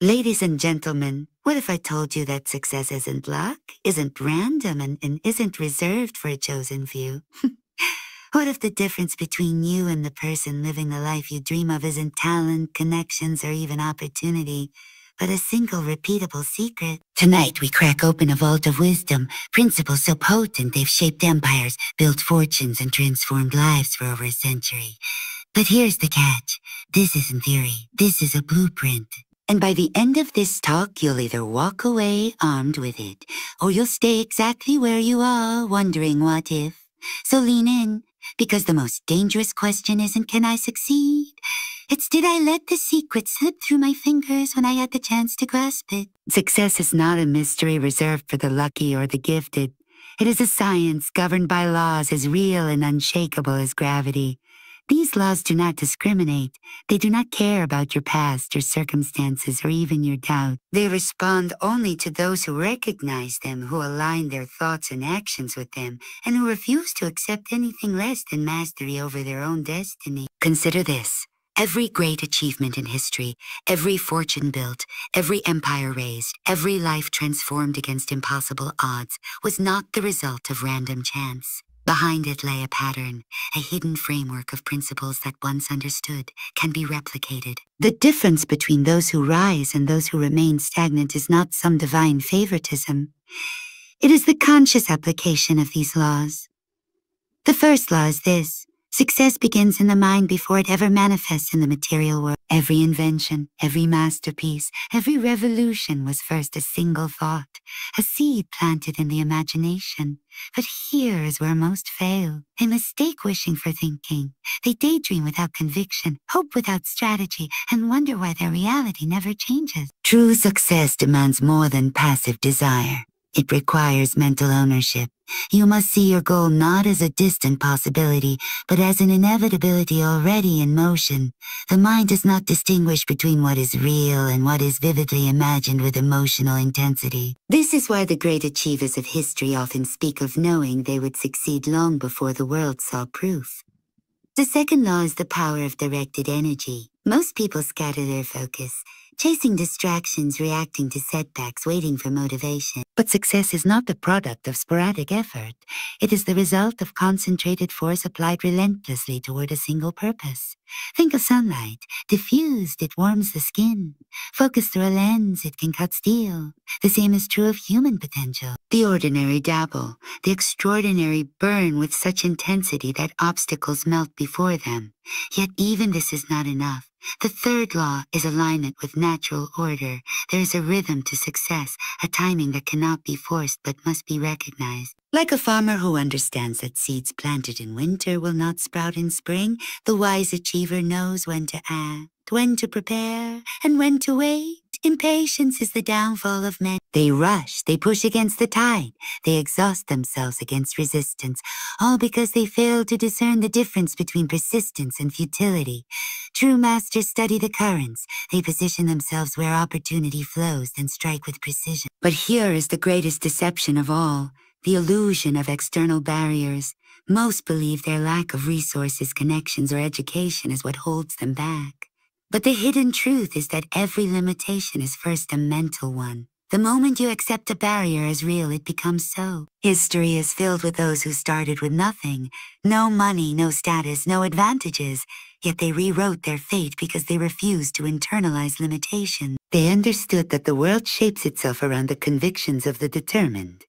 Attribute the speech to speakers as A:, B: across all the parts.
A: Ladies and gentlemen, what if I told you that success isn't luck, isn't random, and isn't reserved for a chosen few? What if the difference between you and the person living the life you dream of isn't talent, connections, or even opportunity, but a single repeatable secret? Tonight we crack open a vault of wisdom, principles so potent they've shaped empires, built fortunes, and transformed lives for over a century. But here's the catch. This isn't theory. This is a blueprint. And by the end of this talk, you'll either walk away armed with it, or you'll stay exactly where you are, wondering what if. So lean in, because the most dangerous question isn't, can I succeed? It's, did I let the secret slip through my fingers when I had the chance to grasp it? Success is not a mystery reserved for the lucky or the gifted. It is a science governed by laws as real and unshakable as gravity. These laws do not discriminate. They do not care about your past, your circumstances, or even your doubt. They respond only to those who recognize them, who align their thoughts and actions with them, and who refuse to accept anything less than mastery over their own destiny. Consider this. Every great achievement in history, every fortune built, every empire raised, every life transformed against impossible odds was not the result of random chance. Behind it lay a pattern, a hidden framework of principles that once understood can be replicated. The difference between those who rise and those who remain stagnant is not some divine favoritism. It is the conscious application of these laws. The first law is this. Success begins in the mind before it ever manifests in the material world. Every invention, every masterpiece, every revolution was first a single thought, a seed planted in the imagination. But here is where most fail. They mistake wishing for thinking. They daydream without conviction, hope without strategy, and wonder why their reality never changes. True success demands more than passive desire. It requires mental ownership. You must see your goal not as a distant possibility, but as an inevitability already in motion. The mind does not distinguish between what is real and what is vividly imagined with emotional intensity. This is why the great achievers of history often speak of knowing they would succeed long before the world saw proof. The second law is the power of directed energy. Most people scatter their focus, chasing distractions, reacting to setbacks, waiting for motivation. But success is not the product of sporadic effort. It is the result of concentrated force applied relentlessly toward a single purpose. Think of sunlight. Diffused, it warms the skin. Focused through a lens, it can cut steel. The same is true of human potential. The ordinary dabble. The extraordinary burn with such intensity that obstacles melt before them. Yet even this is not enough. The third law is alignment with natural order. There is a rhythm to success, a timing that cannot be forced but must be recognized. Like a farmer who understands that seeds planted in winter will not sprout in spring, the wise achiever knows when to act, when to prepare, and when to wait. Impatience is the downfall of men. They rush, they push against the tide, they exhaust themselves against resistance, all because they fail to discern the difference between persistence and futility. True masters study the currents. They position themselves where opportunity flows and strike with precision. But here is the greatest deception of all, the illusion of external barriers. Most believe their lack of resources, connections, or education is what holds them back. But the hidden truth is that every limitation is first a mental one. The moment you accept a barrier as real, it becomes so. History is filled with those who started with nothing. No money, no status, no advantages. Yet they rewrote their fate because they refused to internalize limitation. They understood that the world shapes itself around the convictions of the determined.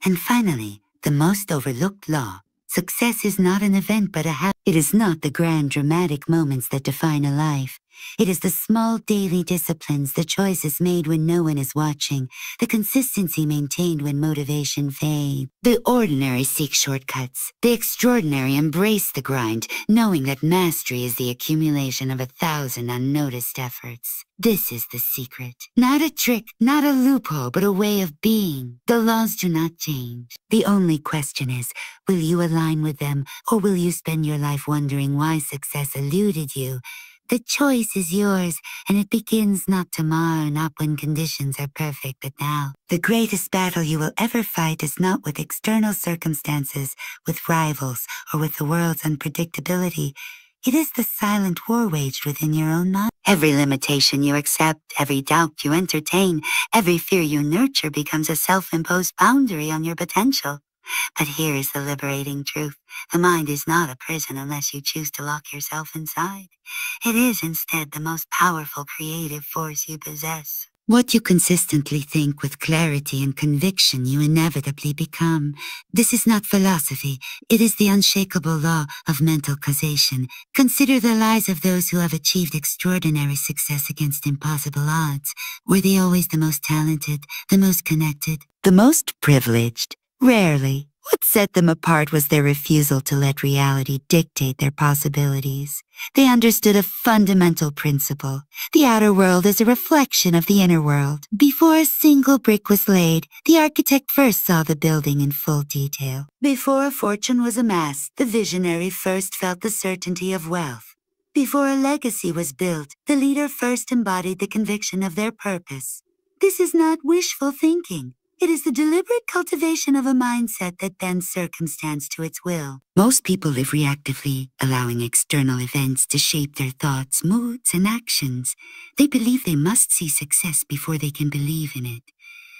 A: And finally, the most overlooked law. Success is not an event but a habit. It is not the grand dramatic moments that define a life. It is the small daily disciplines, the choices made when no one is watching, the consistency maintained when motivation fades. The ordinary seek shortcuts. The extraordinary embrace the grind, knowing that mastery is the accumulation of 1,000 unnoticed efforts. This is the secret. Not a trick, not a loophole, but a way of being. The laws do not change. The only question is, will you align with them, or will you spend your life wondering why success eluded you? The choice is yours, and it begins not tomorrow, not when conditions are perfect, but now. The greatest battle you will ever fight is not with external circumstances, with rivals, or with the world's unpredictability. It is the silent war waged within your own mind. Every limitation you accept, every doubt you entertain, every fear you nurture becomes a self-imposed boundary on your potential. But here is the liberating truth. The mind is not a prison unless you choose to lock yourself inside. It is instead the most powerful creative force you possess. What you consistently think with clarity and conviction, you inevitably become. This is not philosophy. It is the unshakable law of mental causation. Consider the lives of those who have achieved extraordinary success against impossible odds. Were they always the most talented, the most connected, the most privileged? Rarely. What set them apart was their refusal to let reality dictate their possibilities. They understood a fundamental principle. The outer world is a reflection of the inner world. Before a single brick was laid, the architect first saw the building in full detail. Before a fortune was amassed, the visionary first felt the certainty of wealth. Before a legacy was built, the leader first embodied the conviction of their purpose. This is not wishful thinking. It is the deliberate cultivation of a mindset that bends circumstance to its will. Most people live reactively, allowing external events to shape their thoughts, moods, and actions. They believe they must see success before they can believe in it.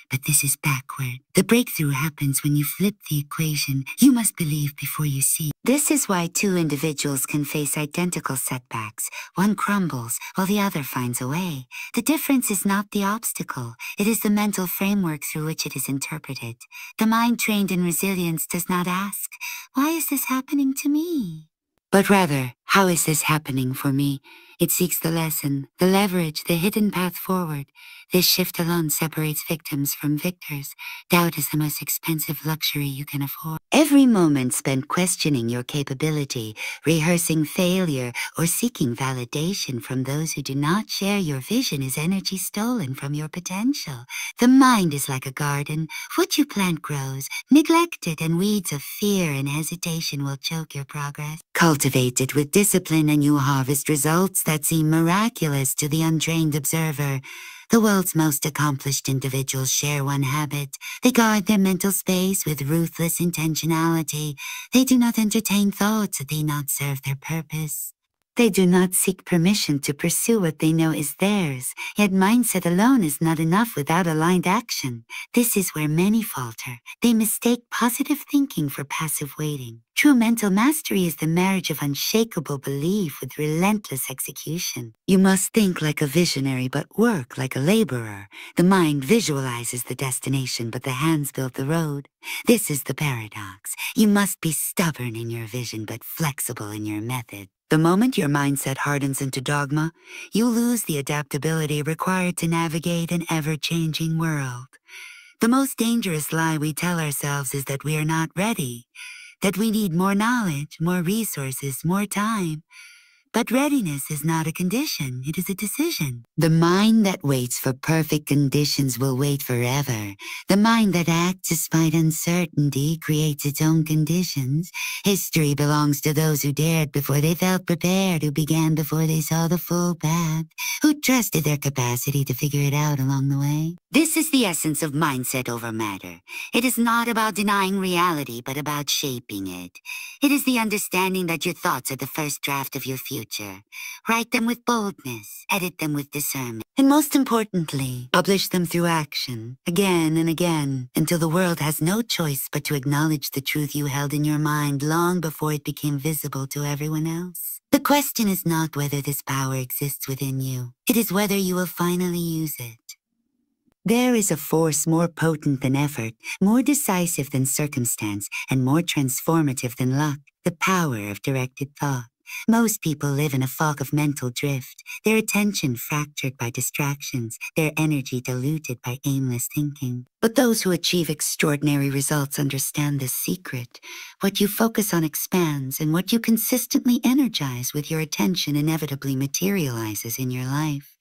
A: But this is backward. The breakthrough happens when you flip the equation. You must believe before you see. This is why two individuals can face identical setbacks. One crumbles while the other finds a way. The difference is not the obstacle. It is the mental framework through which it is interpreted. The mind trained in resilience does not ask, "Why is this happening to me?" But rather, "How is this happening for me?" It seeks the lesson, the leverage, the hidden path forward. This shift alone separates victims from victors. Doubt is the most expensive luxury you can afford. Every moment spent questioning your capability, rehearsing failure, or seeking validation from those who do not share your vision is energy stolen from your potential. The mind is like a garden. What you plant grows. Neglect it, and weeds of fear and hesitation will choke your progress. Cultivate it with discipline, and you harvest results that seem miraculous to the untrained observer. The world's most accomplished individuals share one habit. They guard their mental space with ruthless intentionality. They do not entertain thoughts that do not serve their purpose. They do not seek permission to pursue what they know is theirs. Yet mindset alone is not enough without aligned action. This is where many falter. They mistake positive thinking for passive waiting. True mental mastery is the marriage of unshakable belief with relentless execution. You must think like a visionary but work like a laborer. The mind visualizes the destination, but the hands build the road. This is the paradox. You must be stubborn in your vision but flexible in your method. The moment your mindset hardens into dogma, you lose the adaptability required to navigate an ever-changing world. The most dangerous lie we tell ourselves is that we are not ready, that we need more knowledge, more resources, more time. But readiness is not a condition, it is a decision. The mind that waits for perfect conditions will wait forever. The mind that acts despite uncertainty creates its own conditions. History belongs to those who dared before they felt prepared, who began before they saw the full path, who trusted their capacity to figure it out along the way. This is the essence of mindset over matter. It is not about denying reality, but about shaping it. It is the understanding that your thoughts are the first draft of your future. Write them with boldness, edit them with discernment, and most importantly, publish them through action, again and again, until the world has no choice but to acknowledge the truth you held in your mind long before it became visible to everyone else. The question is not whether this power exists within you. It is whether you will finally use it. There is a force more potent than effort, more decisive than circumstance, and more transformative than luck, the power of directed thought. Most people live in a fog of mental drift, their attention fractured by distractions, their energy diluted by aimless thinking. But those who achieve extraordinary results understand this secret. What you focus on expands, and what you consistently energize with your attention inevitably materializes in your life.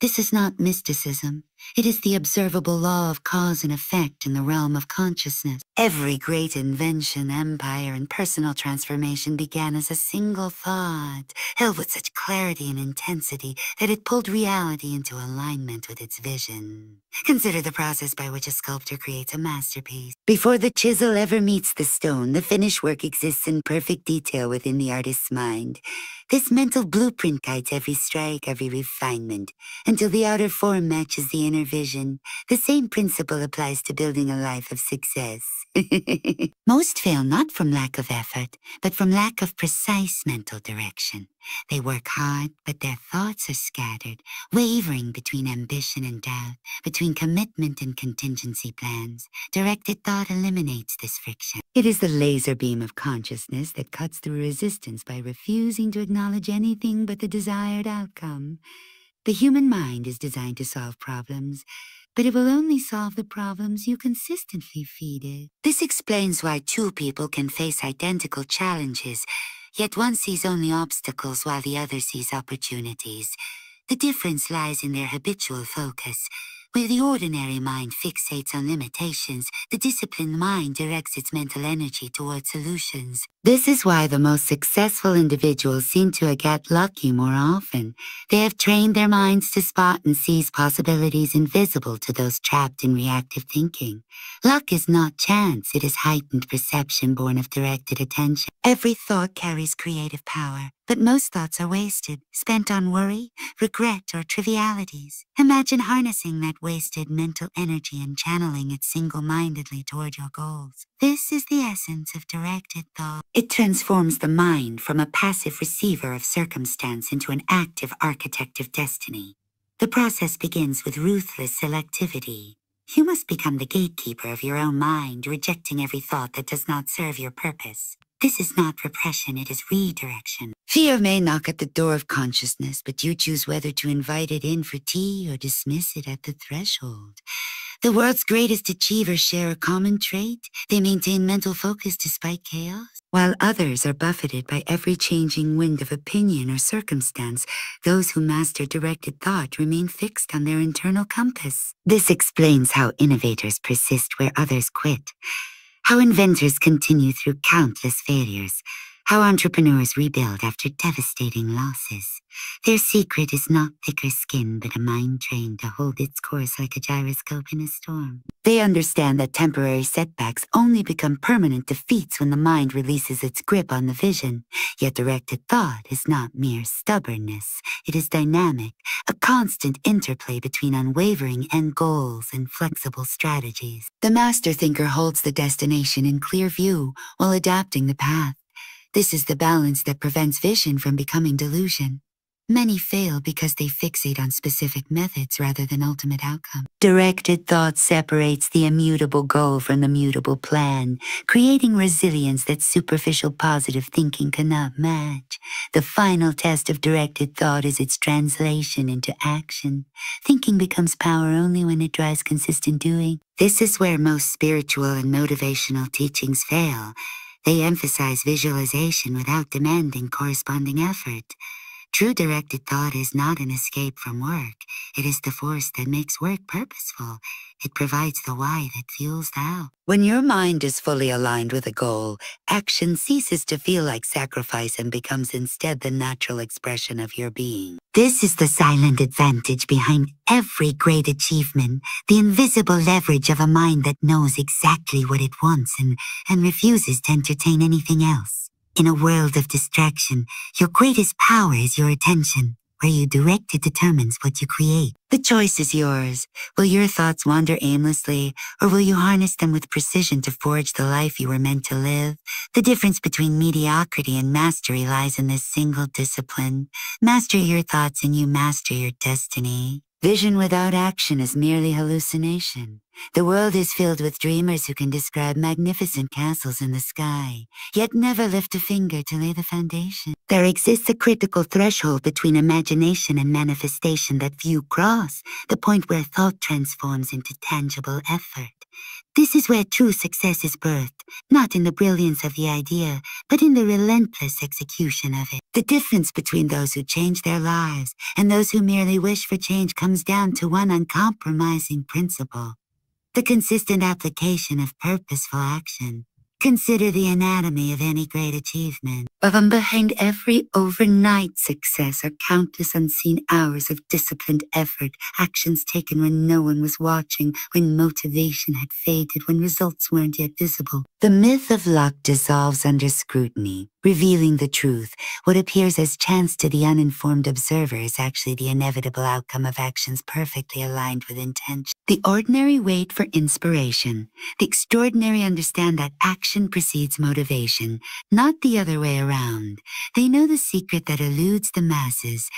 A: This is not mysticism. It is the observable law of cause and effect in the realm of consciousness. Every great invention, empire, and personal transformation began as a single thought, held with such clarity and intensity that it pulled reality into alignment with its vision. Consider the process by which a sculptor creates a masterpiece. Before the chisel ever meets the stone, the finished work exists in perfect detail within the artist's mind. This mental blueprint guides every strike, every refinement, until the outer form matches the inner vision. The same principle applies to building a life of success. Most fail not from lack of effort, but from lack of precise mental direction. They work hard, but their thoughts are scattered, wavering between ambition and doubt, between commitment and contingency plans. Directed thought eliminates this friction. It is the laser beam of consciousness that cuts through resistance by refusing to acknowledge anything but the desired outcome. The human mind is designed to solve problems, but it will only solve the problems you consistently feed it. This explains why two people can face identical challenges, yet one sees only obstacles while the other sees opportunities. The difference lies in their habitual focus. Where the ordinary mind fixates on limitations, the disciplined mind directs its mental energy toward solutions. This is why the most successful individuals seem to get lucky more often. They have trained their minds to spot and seize possibilities invisible to those trapped in reactive thinking. Luck is not chance, it is heightened perception born of directed attention. Every thought carries creative power, but most thoughts are wasted, spent on worry, regret, or trivialities. Imagine harnessing that wasted mental energy and channeling it single-mindedly toward your goals. This is the essence of directed thought. It transforms the mind from a passive receiver of circumstance into an active architect of destiny. The process begins with ruthless selectivity. You must become the gatekeeper of your own mind, rejecting every thought that does not serve your purpose. This is not repression, it is redirection. Fear may knock at the door of consciousness, but you choose whether to invite it in for tea or dismiss it at the threshold. The world's greatest achievers share a common trait. They maintain mental focus despite chaos. While others are buffeted by every changing wind of opinion or circumstance, those who master directed thought remain fixed on their internal compass. This explains how innovators persist where others quit, how inventors continue through countless failures, how entrepreneurs rebuild after devastating losses. Their secret is not thicker skin, but a mind trained to hold its course like a gyroscope in a storm. They understand that temporary setbacks only become permanent defeats when the mind releases its grip on the vision. Yet directed thought is not mere stubbornness. It is dynamic, a constant interplay between unwavering end goals and flexible strategies. The master thinker holds the destination in clear view while adapting the path. This is the balance that prevents vision from becoming delusion. Many fail because they fixate on specific methods rather than ultimate outcome. Directed thought separates the immutable goal from the mutable plan, creating resilience that superficial positive thinking cannot match. The final test of directed thought is its translation into action. Thinking becomes power only when it drives consistent doing. This is where most spiritual and motivational teachings fail. They emphasize visualization without demanding corresponding effort. True directed thought is not an escape from work. It is the force that makes work purposeful. It provides the why that fuels the how. When your mind is fully aligned with a goal, action ceases to feel like sacrifice and becomes instead the natural expression of your being. This is the silent advantage behind every great achievement, the invisible leverage of a mind that knows exactly what it wants and refuses to entertain anything else. In a world of distraction, your greatest power is your attention. Where you direct it determines what you create. The choice is yours. Will your thoughts wander aimlessly, or will you harness them with precision to forge the life you were meant to live? The difference between mediocrity and mastery lies in this single discipline. Master your thoughts and you master your destiny. Vision without action is merely hallucination. The world is filled with dreamers who can describe magnificent castles in the sky, yet never lift a finger to lay the foundation. There exists a critical threshold between imagination and manifestation that few cross, the point where thought transforms into tangible effort. This is where true success is birthed, not in the brilliance of the idea, but in the relentless execution of it. The difference between those who change their lives and those who merely wish for change comes down to one uncompromising principle: the consistent application of purposeful action. Consider the anatomy of any great achievement. Behind every overnight success are countless unseen hours of disciplined effort, actions taken when no one was watching, when motivation had faded, when results weren't yet visible. The myth of luck dissolves under scrutiny, revealing the truth. What appears as chance to the uninformed observer is actually the inevitable outcome of actions perfectly aligned with intention. The ordinary wait for inspiration. The extraordinary understand that action precedes motivation, not the other way around. They know the secret that eludes the masses.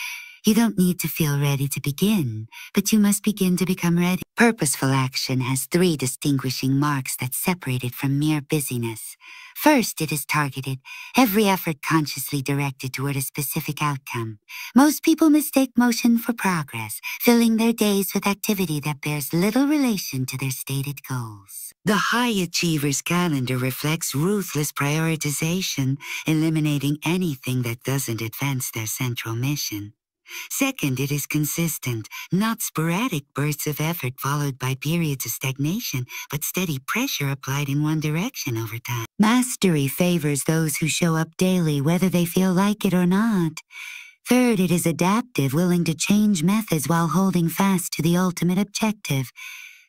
A: You don't need to feel ready to begin, but you must begin to become ready. Purposeful action has 3 distinguishing marks that separate it from mere busyness. First, it is targeted, every effort consciously directed toward a specific outcome. Most people mistake motion for progress, filling their days with activity that bears little relation to their stated goals. The high achiever's calendar reflects ruthless prioritization, eliminating anything that doesn't advance their central mission. Second, it is consistent, not sporadic bursts of effort followed by periods of stagnation, but steady pressure applied in one direction over time. Mastery favors those who show up daily, whether they feel like it or not. Third, it is adaptive, willing to change methods while holding fast to the ultimate objective.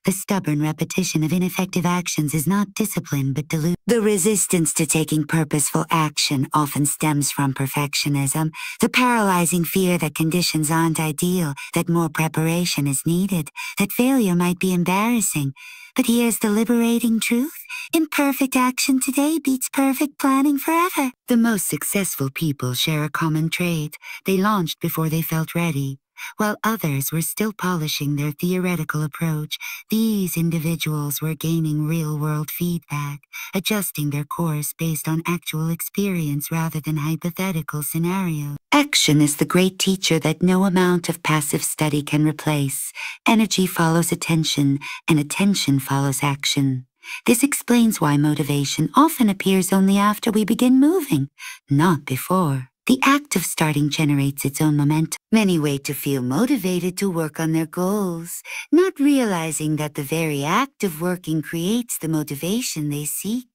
A: The stubborn repetition of ineffective actions is not discipline but delusion. The resistance to taking purposeful action often stems from perfectionism, the paralyzing fear that conditions aren't ideal, that more preparation is needed, that failure might be embarrassing. But here's the liberating truth: imperfect action today beats perfect planning forever. The most successful people share a common trait: they launched before they felt ready. While others were still polishing their theoretical approach, these individuals were gaining real-world feedback, adjusting their course based on actual experience rather than hypothetical scenarios. Action is the great teacher that no amount of passive study can replace. Energy follows attention, and attention follows action. This explains why motivation often appears only after we begin moving, not before. The act of starting generates its own momentum. Many wait to feel motivated to work on their goals, not realizing that the very act of working creates the motivation they seek.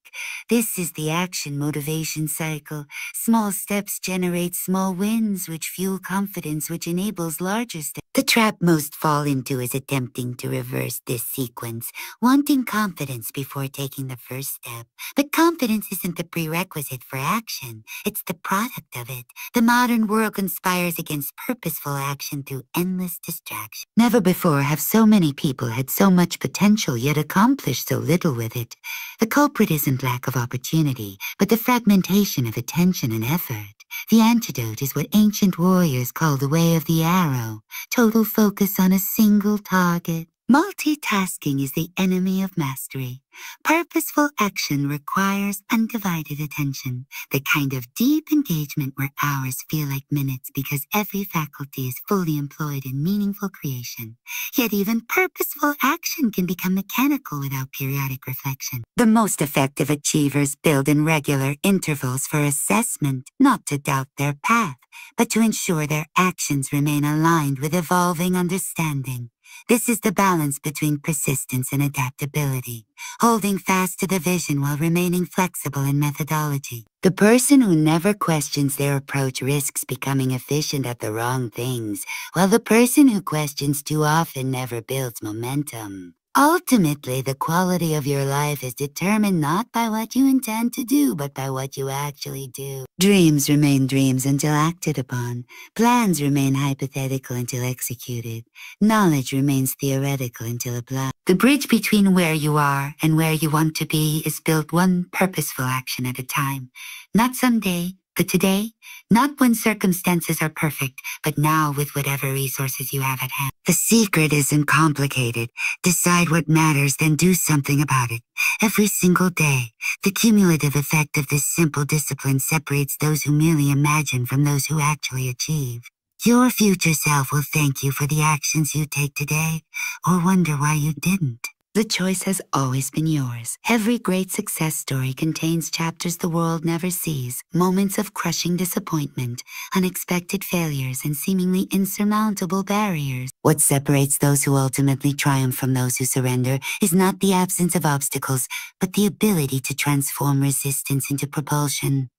A: This is the action-motivation cycle. Small steps generate small wins, which fuel confidence, which enables larger steps. The trap most fall into is attempting to reverse this sequence, wanting confidence before taking the first step. But confidence isn't the prerequisite for action. It's the product of it. The modern world conspires against purposeful action through endless distraction. Never before have so many people had so much potential yet accomplished so little with it. The culprit isn't lack of opportunity, but the fragmentation of attention and effort. The antidote is what ancient warriors called the way of the arrow: total focus on a single target. Multitasking is the enemy of mastery. Purposeful action requires undivided attention, the kind of deep engagement where hours feel like minutes because every faculty is fully employed in meaningful creation. Yet even purposeful action can become mechanical without periodic reflection. The most effective achievers build in regular intervals for assessment, not to doubt their path, but to ensure their actions remain aligned with evolving understanding. This is the balance between persistence and adaptability, holding fast to the vision while remaining flexible in methodology. The person who never questions their approach risks becoming efficient at the wrong things, while the person who questions too often never builds momentum. Ultimately, the quality of your life is determined not by what you intend to do, but by what you actually do. Dreams remain dreams until acted upon. Plans remain hypothetical until executed. Knowledge remains theoretical until applied. The bridge between where you are and where you want to be is built one purposeful action at a time. Not someday, but today. Not when circumstances are perfect, but now with whatever resources you have at hand. The secret isn't complicated. Decide what matters, then do something about it. Every single day, the cumulative effect of this simple discipline separates those who merely imagine from those who actually achieve. Your future self will thank you for the actions you take today, or wonder why you didn't. The choice has always been yours. Every great success story contains chapters the world never sees, moments of crushing disappointment, unexpected failures, and seemingly insurmountable barriers. What separates those who ultimately triumph from those who surrender is not the absence of obstacles, but the ability to transform resistance into propulsion.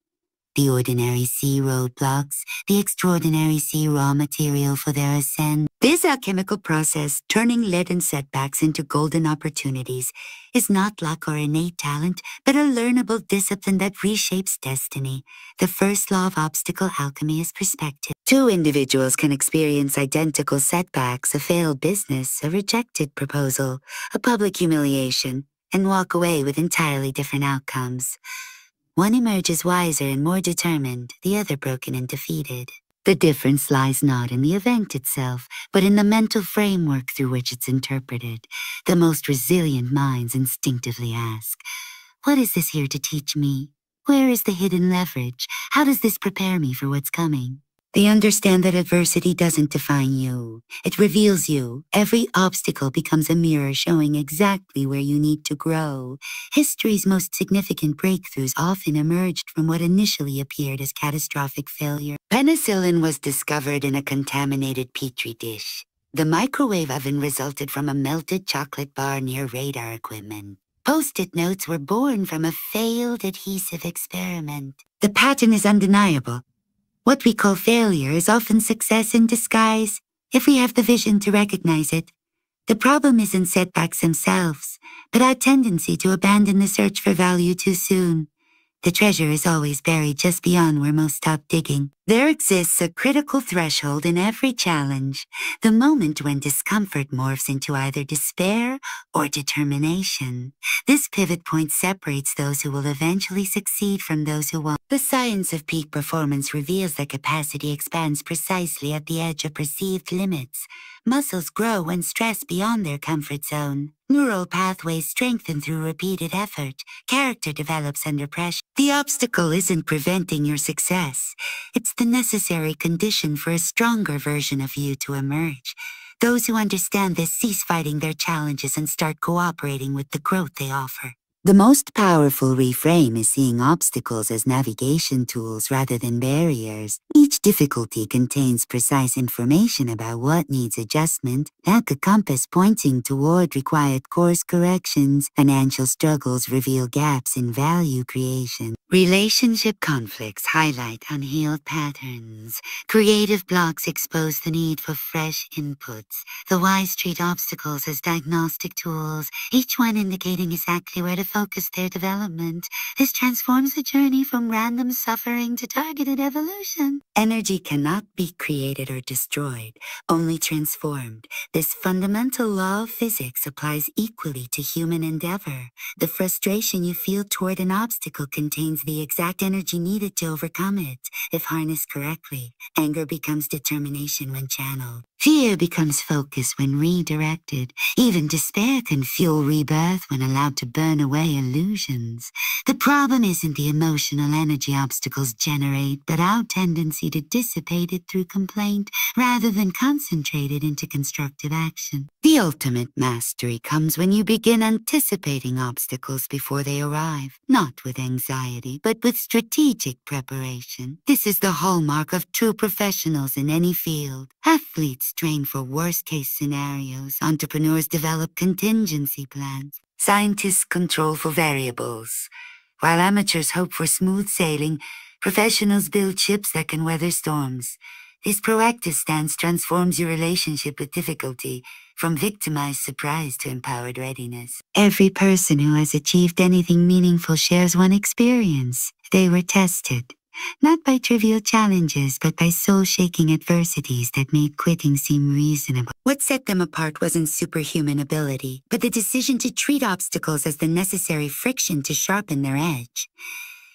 A: The ordinary sea roadblocks, the extraordinary sea raw material for their ascent. This alchemical process, turning lead and setbacks into golden opportunities, is not luck or innate talent, but a learnable discipline that reshapes destiny. The first law of obstacle alchemy is perspective. Two individuals can experience identical setbacks, a failed business, a rejected proposal, a public humiliation, and walk away with entirely different outcomes. One emerges wiser and more determined, the other broken and defeated. The difference lies not in the event itself, but in the mental framework through which it's interpreted. The most resilient minds instinctively ask, what is this here to teach me? Where is the hidden leverage? How does this prepare me for what's coming? They understand that adversity doesn't define you. It reveals you. Every obstacle becomes a mirror showing exactly where you need to grow. History's most significant breakthroughs often emerged from what initially appeared as catastrophic failure. Penicillin was discovered in a contaminated petri dish. The microwave oven resulted from a melted chocolate bar near radar equipment. Post-it notes were born from a failed adhesive experiment. The pattern is undeniable. What we call failure is often success in disguise, if we have the vision to recognize it. The problem isn't setbacks themselves, but our tendency to abandon the search for value too soon. The treasure is always buried just beyond where most stop digging. There exists a critical threshold in every challenge, the moment when discomfort morphs into either despair or determination. This pivot point separates those who will eventually succeed from those who won't. The science of peak performance reveals that capacity expands precisely at the edge of perceived limits. Muscles grow when stressed beyond their comfort zone. Neural pathways strengthen through repeated effort. Character develops under pressure. The obstacle isn't preventing your success. It's the necessary condition for a stronger version of you to emerge. Those who understand this cease fighting their challenges and start cooperating with the growth they offer. The most powerful reframe is seeing obstacles as navigation tools rather than barriers. Each difficulty contains precise information about what needs adjustment, like a compass pointing toward required course corrections. Financial struggles reveal gaps in value creation. Relationship conflicts highlight unhealed patterns. Creative blocks expose the need for fresh inputs. The wise treat obstacles as diagnostic tools, each one indicating exactly where to focus their development. This transforms the journey from random suffering to targeted evolution. Energy cannot be created or destroyed, only transformed. This fundamental law of physics applies equally to human endeavor. The frustration you feel toward an obstacle contains the exact energy needed to overcome it. If harnessed correctly, anger becomes determination when channeled. Fear becomes focus when redirected. Even despair can fuel rebirth when allowed to burn away illusions. The problem isn't the emotional energy obstacles generate, but our tendency to dissipate it through complaint rather than concentrate it into constructive action. The ultimate mastery comes when you begin anticipating obstacles before they arrive, not with anxiety, but with strategic preparation. This is the hallmark of true professionals in any field. Athletes train for worst-case scenarios. Entrepreneurs develop contingency plans. Scientists control for variables. While amateurs hope for smooth sailing, professionals build ships that can weather storms. This proactive stance transforms your relationship with difficulty, from victimized surprise to empowered readiness. Every person who has achieved anything meaningful shares one experience. They were tested, not by trivial challenges, but by soul-shaking adversities that made quitting seem reasonable. What set them apart wasn't superhuman ability, but the decision to treat obstacles as the necessary friction to sharpen their edge.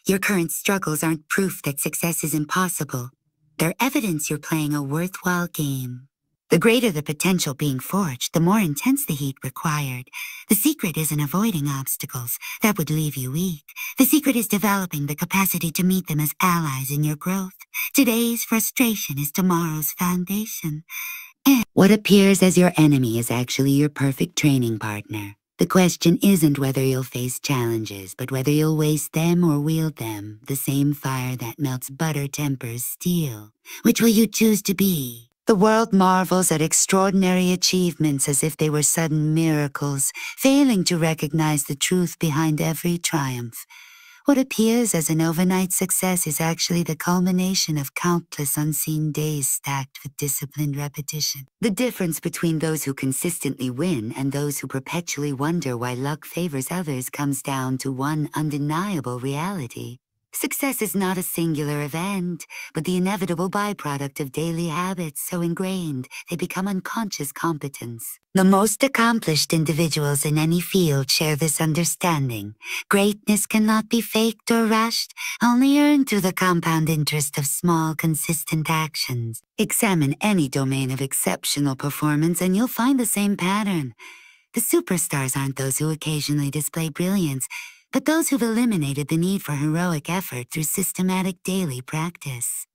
A: Your current struggles aren't proof that success is impossible. They're evidence you're playing a worthwhile game. The greater the potential being forged, the more intense the heat required. The secret isn't avoiding obstacles. That would leave you weak. The secret is developing the capacity to meet them as allies in your growth. Today's frustration is tomorrow's foundation. What appears as your enemy is actually your perfect training partner. The question isn't whether you'll face challenges, but whether you'll waste them or wield them. The same fire that melts butter tempers steel. Which will you choose to be? The world marvels at extraordinary achievements as if they were sudden miracles, failing to recognize the truth behind every triumph. What appears as an overnight success is actually the culmination of countless unseen days stacked with disciplined repetition. The difference between those who consistently win and those who perpetually wonder why luck favors others comes down to one undeniable reality. Success is not a singular event, but the inevitable byproduct of daily habits so ingrained they become unconscious competence. The most accomplished individuals in any field share this understanding. Greatness cannot be faked or rushed, only earned through the compound interest of small, consistent actions. Examine any domain of exceptional performance and you'll find the same pattern. The superstars aren't those who occasionally display brilliance, but those who've eliminated the need for heroic effort through systematic daily practice.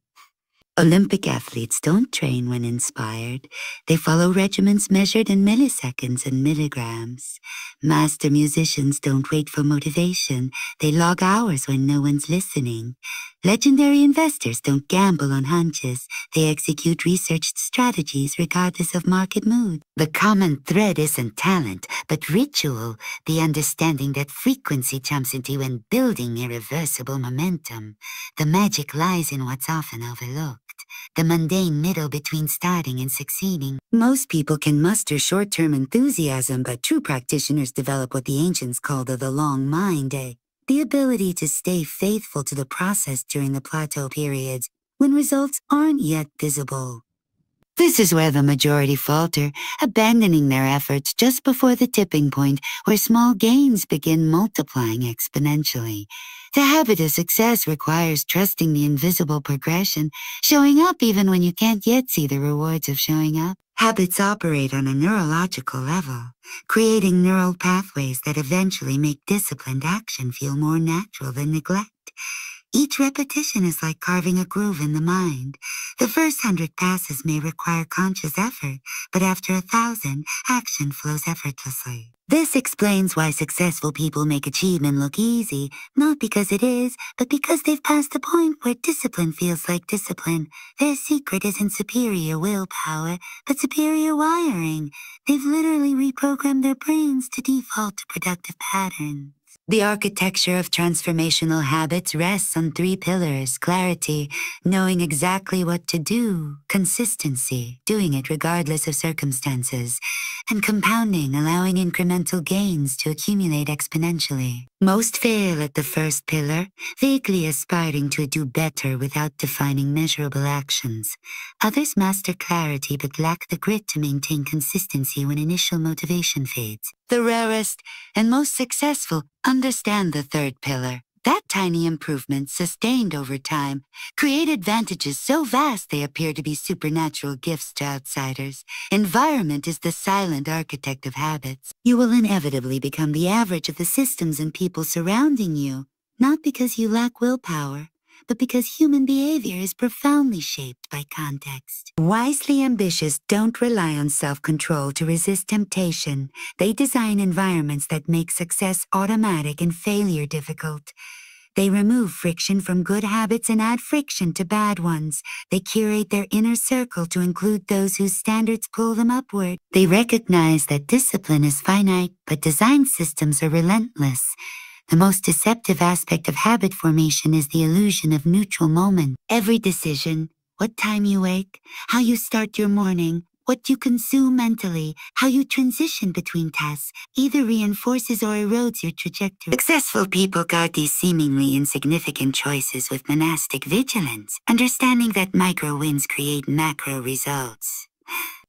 A: Olympic athletes don't train when inspired. They follow regimens measured in milliseconds and milligrams. Master musicians don't wait for motivation. They log hours when no one's listening. Legendary investors don't gamble on hunches. They execute researched strategies regardless of market mood. The common thread isn't talent, but ritual, the understanding that frequency jumps into and building irreversible momentum. The magic lies in what's often overlooked. The mundane middle between starting and succeeding. Most people can muster short-term enthusiasm, but true practitioners develop what the ancients called the long mind, the ability to stay faithful to the process during the plateau periods when results aren't yet visible. This is where the majority falter, abandoning their efforts just before the tipping point where small gains begin multiplying exponentially. The habit of success requires trusting the invisible progression, showing up even when you can't yet see the rewards of showing up. Habits operate on a neurological level, creating neural pathways that eventually make disciplined action feel more natural than neglect. Each repetition is like carving a groove in the mind. The first 100 passes may require conscious effort, but after 1,000, action flows effortlessly. This explains why successful people make achievement look easy, not because it is, but because they've passed the point where discipline feels like discipline. Their secret isn't superior willpower, but superior wiring. They've literally reprogrammed their brains to default to productive patterns. The architecture of transformational habits rests on 3 pillars: clarity, knowing exactly what to do; consistency, doing it regardless of circumstances; and compounding, allowing incremental gains to accumulate exponentially. Most fail at the first pillar, vaguely aspiring to do better without defining measurable actions. Others master clarity but lack the grit to maintain consistency when initial motivation fades. The rarest and most successful understand the third pillar. That tiny improvement, sustained over time, create advantages so vast they appear to be supernatural gifts to outsiders. Environment is the silent architect of habits. You will inevitably become the average of the systems and people surrounding you, not because you lack willpower, but because human behavior is profoundly shaped by context. Wisely ambitious don't rely on self-control to resist temptation. They design environments that make success automatic and failure difficult. They remove friction from good habits and add friction to bad ones. They curate their inner circle to include those whose standards pull them upward. They recognize that discipline is finite, but design systems are relentless. The most deceptive aspect of habit formation is the illusion of neutral moment. Every decision, what time you wake, how you start your morning, what you consume mentally, how you transition between tasks, either reinforces or erodes your trajectory. Successful people guard these seemingly insignificant choices with monastic vigilance, understanding that micro wins create macro results.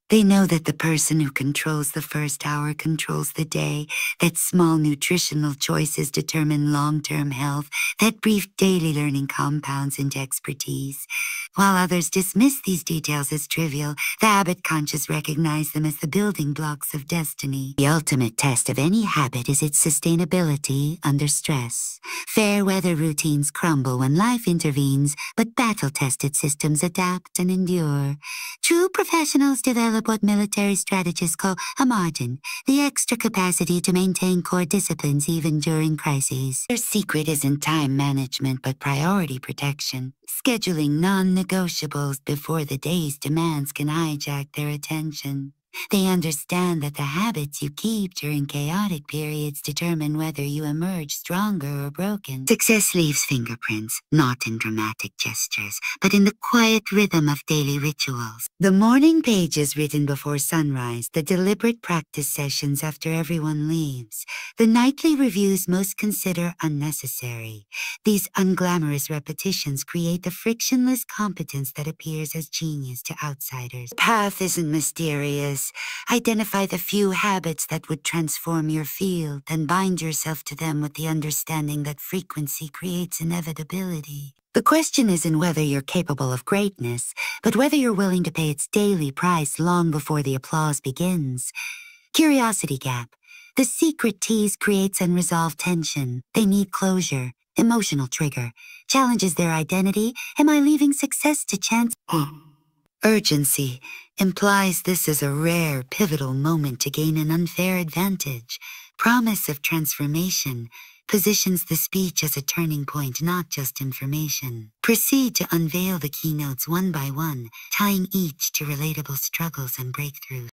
A: They know that the person who controls the first hour controls the day, that small nutritional choices determine long-term health, that brief daily learning compounds into expertise. While others dismiss these details as trivial, the habit-conscious recognize them as the building blocks of destiny. The ultimate test of any habit is its sustainability under stress. Fair weather routines crumble when life intervenes, but battle-tested systems adapt and endure. True professionals develop develop what military strategists call a margin, the extra capacity to maintain core disciplines even during crises. Their secret isn't time management but priority protection, scheduling non-negotiables before the day's demands can hijack their attention. They understand that the habits you keep during chaotic periods determine whether you emerge stronger or broken. Success leaves fingerprints, not in dramatic gestures, but in the quiet rhythm of daily rituals. The morning pages written before sunrise, the deliberate practice sessions after everyone leaves, the nightly reviews most consider unnecessary. These unglamorous repetitions create the frictionless competence that appears as genius to outsiders. The path isn't mysterious. Identify the few habits that would transform your field and bind yourself to them with the understanding that frequency creates inevitability. The question isn't whether you're capable of greatness, but whether you're willing to pay its daily price long before the applause begins. Curiosity gap. The secret tease creates unresolved tension. They need closure. Emotional trigger. Challenges their identity. Am I leaving success to chance? Urgency implies this is a rare, pivotal moment to gain an unfair advantage. Promise of transformation positions the speech as a turning point, not just information. Proceed to unveil the keynotes one by one, tying each to relatable struggles and breakthroughs.